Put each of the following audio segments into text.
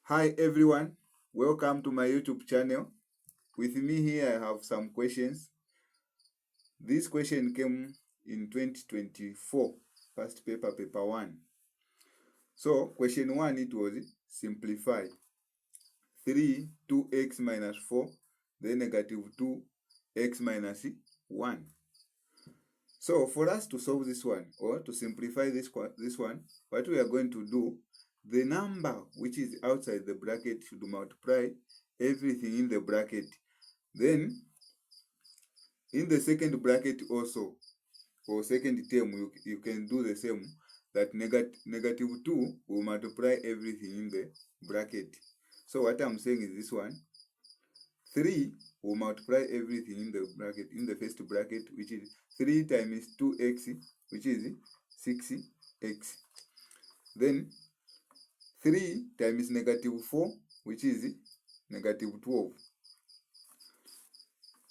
Hi everyone, welcome to my YouTube channel. With me here I have some questions. This question came in 2024, past paper 1. So question 1, it was simplify 3 2x minus 4, then negative 2x minus 1. So for us to solve this one, or to simplify this one, what we are going to do, the number which is outside the bracket should multiply everything in the bracket. Then in the second bracket also, or second term, you can do the same, that negative 2 will multiply everything in the bracket. So what I'm saying is this one, 3 will multiply everything in the bracket, in the first bracket, which is 3 times 2x, which is 6x. Then 3 times negative 4, which is negative 12.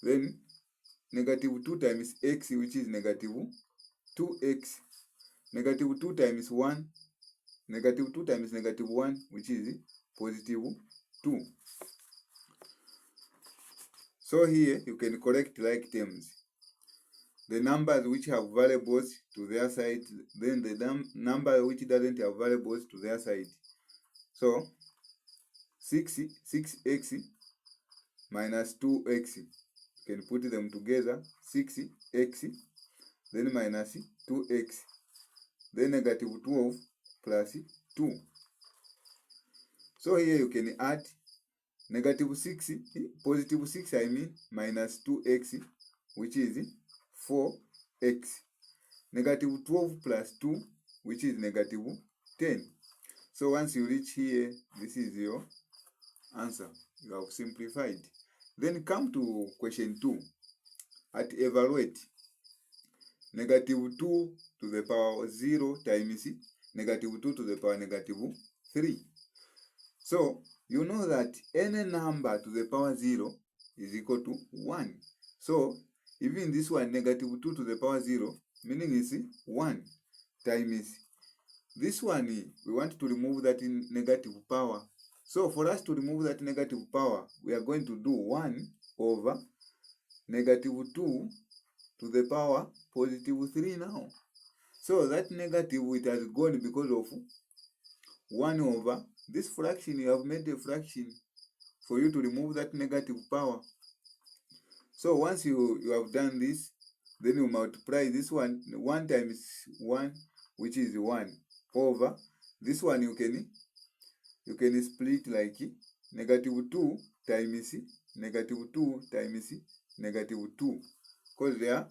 Then negative 2 times x, which is negative 2x. Negative 2 times 1, negative 2 times negative 1, which is positive 2. So here you can correct like terms. The numbers which have variables to their side, then the number which doesn't have variables to their side. So 6x minus 2x, you can put them together, 6x, then minus 2x, then negative 12 plus 2. So here you can add negative 6, positive 6 minus 2x, which is 4x. Negative 12 plus 2, which is negative 10. So once you reach here, this is your answer. You have simplified. Then come to question 2. At evaluate, negative 2 to the power 0 times negative 2 to the power negative 3. So you know that any number to the power 0 is equal to 1. So even this one, negative 2 to the power 0, meaning is 1 times this one, we want to remove that in negative power. So for us to remove that negative power, we are going to do 1 over negative 2 to the power positive 3 now. So that negative, it has gone because of 1 over this fraction. You have made a fraction for you to remove that negative power. So once you have done this, then you multiply this one, 1 times 1, which is 1, over this one. You can split like negative 2 times negative 2 times negative 2, because there are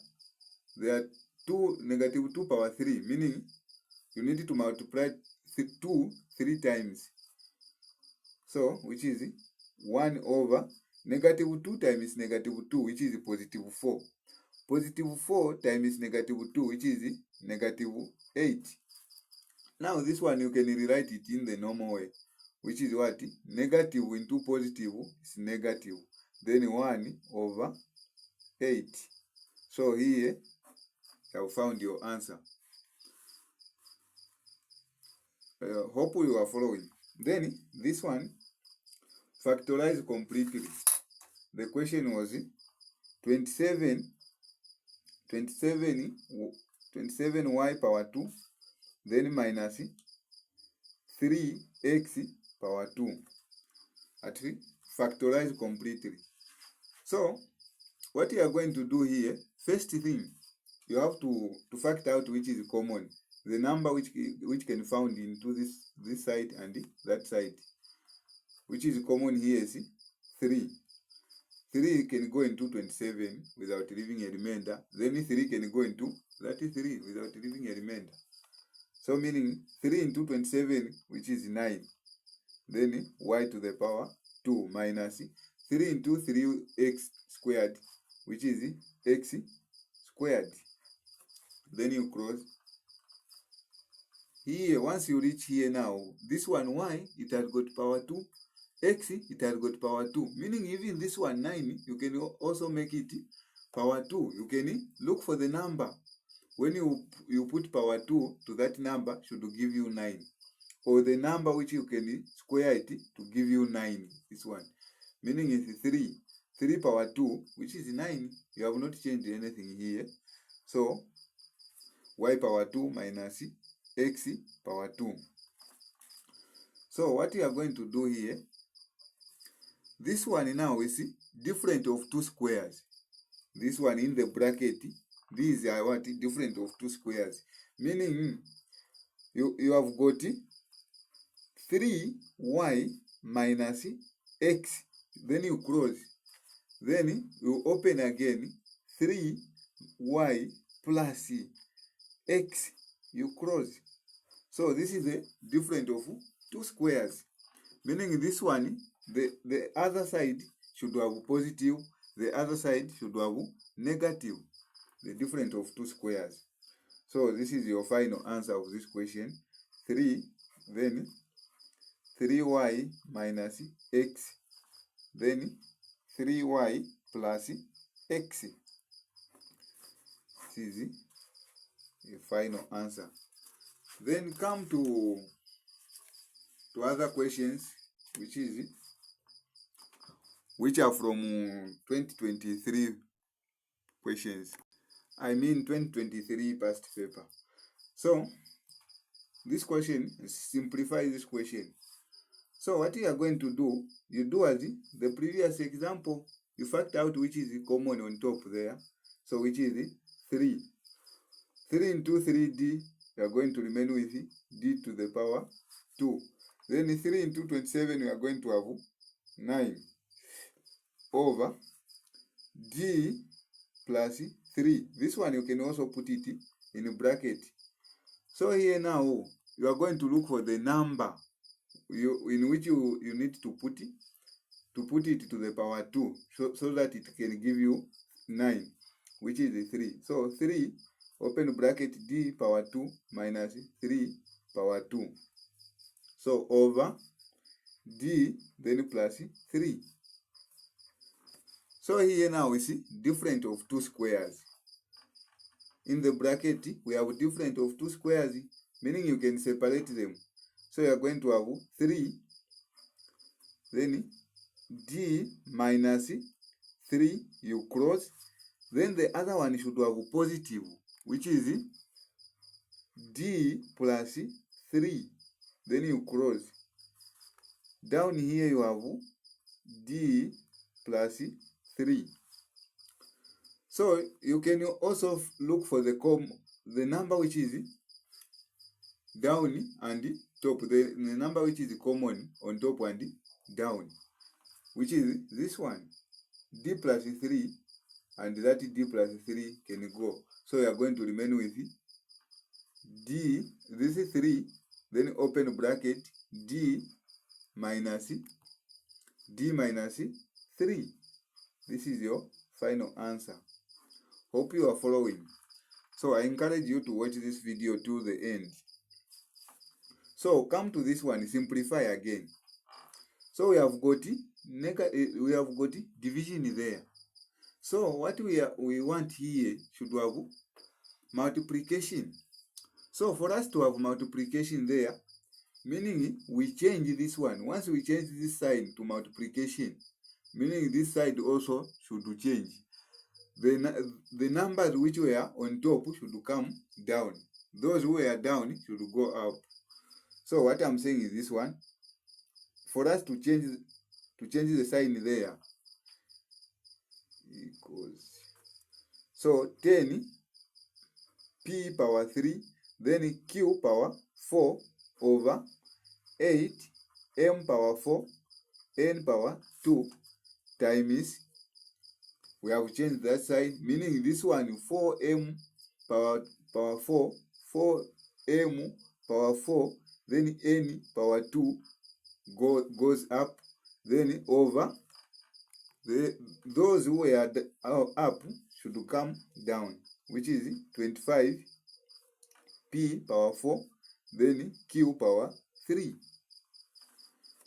2 negative 2 power 3, meaning you need to multiply 2 3 times. So which is 1 over negative 2 times negative 2, which is positive 4. Positive 4 times negative 2, which is negative 8. Now this one you can rewrite it in the normal way, which is what? Negative into positive is negative. Then 1 over 8. So here you have found your answer. Hope you are following. Then this one, factorize completely. The question was 27y power 2, then minus 3x power 2. Actually, factorize completely. So what you are going to do here, first thing, you have to factor out which is common, the number which can found into this side and that side. Which is common here is 3. 3 can go into 27 without leaving a remainder. Then 3 can go into 33 without leaving a remainder. So meaning 3 into 27, which is 9. Then y to the power 2 minus 3 into 3x squared, which is x squared. Then you cross. Here, once you reach here now, this one y, it has got power 2. X, it has got power 2. Meaning even this one, 9, you can also make it power 2. You can look for the number. When you put power 2 to that number, should give you 9. or the number which you can square it to give you 9. This one, meaning it's 3. 3 power 2, which is 9. You have not changed anything here. So y power 2 minus x power 2. So what we are going to do here, this one now is different of 2 squares. This one in the bracket, these are what? Different of 2 squares. Meaning you have got 3y minus x. Then you close. Then you open again. 3y plus x. You close. So this is the difference of 2 squares. Meaning this one, the other side should have positive. The other side should have negative. The difference of 2 squares. So this is your final answer of this question. 3, then 3y minus x, then 3y plus x. This is the final answer. Then come to other questions, which are from 2023 questions. I mean 2023 past paper. So this question, simplify this question. So what you are going to do, you do as the previous example. You factor out which is common on top there. So which is 3. 3 into 3d, you are going to remain with d to the power 2. Then 3 into 27, you are going to have 9 over d plus 3. This one you can also put it in a bracket. So here now, you are going to look for the number in which you need to put it to the power 2, so that it can give you 9, which is 3. So 3, open bracket, d power 2 minus 3 power 2. So over d, then plus 3. So here now we see difference of 2 squares. In the bracket, we have difference of 2 squares, meaning you can separate them. So you are going to have 3, then d minus 3, you cross. Then the other one should have positive, which is d plus 3. Then you cross. Down here you have d plus 3. So you can also look for the number which is down and top, the number which is common on top and down, which is this one, d plus 3, and that d plus 3 can go. So you are going to remain with d, this is 3, then open bracket, d minus 3. This is your final answer. Hope you are following. So I encourage you to watch this video to the end. So come to this one, simplify again. So we have got division there. So what we want here should have multiplication. So for us to have multiplication there, meaning we change this one. Once we change this sign to multiplication, meaning this side also should change. The numbers which were on top should come down. Those who were down should go up. So what I'm saying is this one. For us to change the sign there, equals. So 10 p power 3, then q power 4 over 8 m power 4 n power 2 times, we have changed that side, meaning this one 4m power 4, 4m power 4, then n power 2 goes up, then over those who are up should come down, which is 25 p power 4, then q power 3.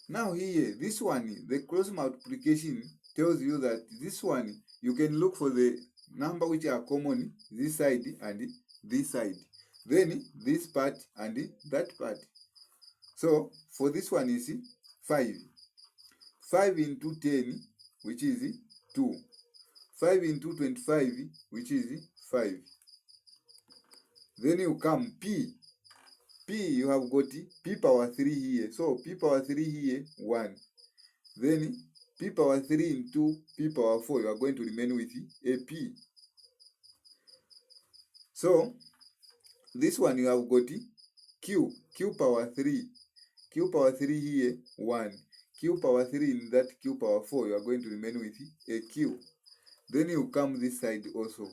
Now here, this one, the cross multiplication tells you that this one, you can look for the number which are common, this side and this side. Then this part and that part. So for this one is 5. 5 into 10, which is 2. 5 into 25, which is 5. Then you come P. P, you have got P power 3 here. So P power 3 here, 1. Then P power 3 into P power 4, you are going to remain with a P. So this one you have got Q. Q power 3. Q power 3 here, 1. Q power 3 in that Q power 4, you are going to remain with a Q. Then you come this side also.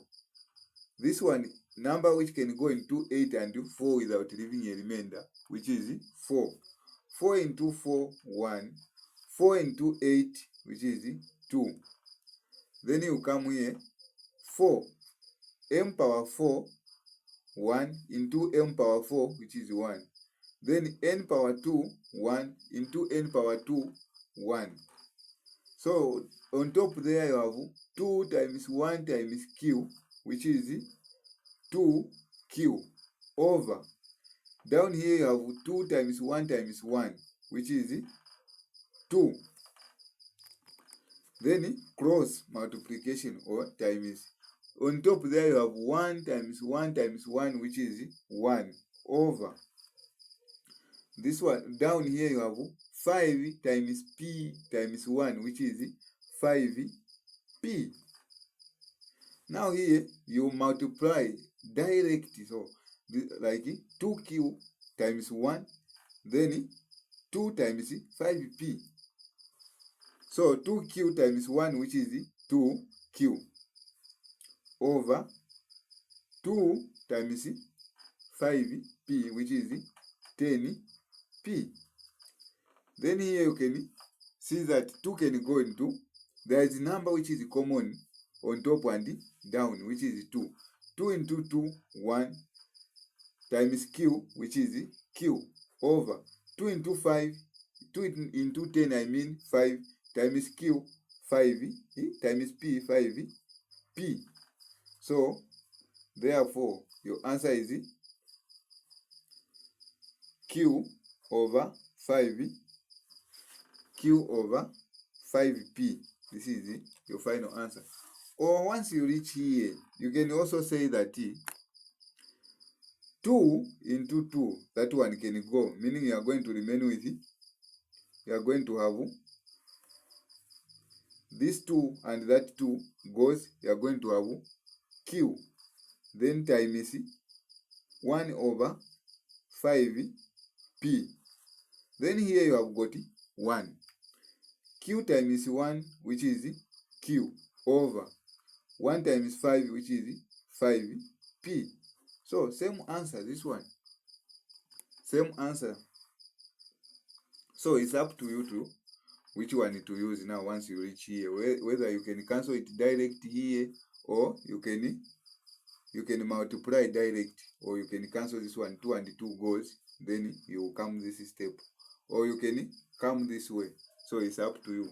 This one, number which can go into 8 and 4 without leaving a remainder, which is 4. 4 into 4, 1. 4 into 8, which is 2. Then you come here, 4. M power 4, 1 into M power 4, which is 1. Then N power 2, 1 into N power 2, 1. So on top there you have 2 times 1 times Q, which is 2Q, over. Down here you have 2 times 1 times 1, which is 2. Then cross multiplication or times. On top there you have 1 times 1 times 1, which is 1, over. This one, down here you have 5 times P times 1, which is 5P. Now here you multiply directly, so like 2Q times 1, then 2 times 5P. So 2Q times 1, which is 2Q, over 2 times 5P, which is 10P. Then here you can see that 2 can go into, there is a number which is common on top and down, which is 2. 2 into 2, 1, times Q, which is Q, over 2 into 5, 2 into 10, I mean 5, times Q, 5, times P, 5P. So therefore your answer is Q over 5, Q over 5P. This is your final answer. Or once you reach here, you can also say that 2 into 2, that one can go, meaning you are going to remain with it. You are going to have this 2 and that 2 goes, you are going to have Q. Then times 1 over 5P. Then here you have got 1. Q times 1, which is Q, over 1 times 5, which is 5P. So same answer, this one. Same answer. So it's up to you to which one to use now once you reach here. Whether you can cancel it direct here, or you can multiply direct, or you can cancel this one, 2 and 2 goes, then you come this step, or you can come this way. So it's up to you.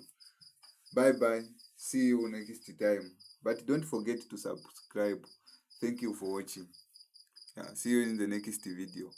Bye bye. See you next time. But don't forget to subscribe. Thank you for watching. See you in the next video.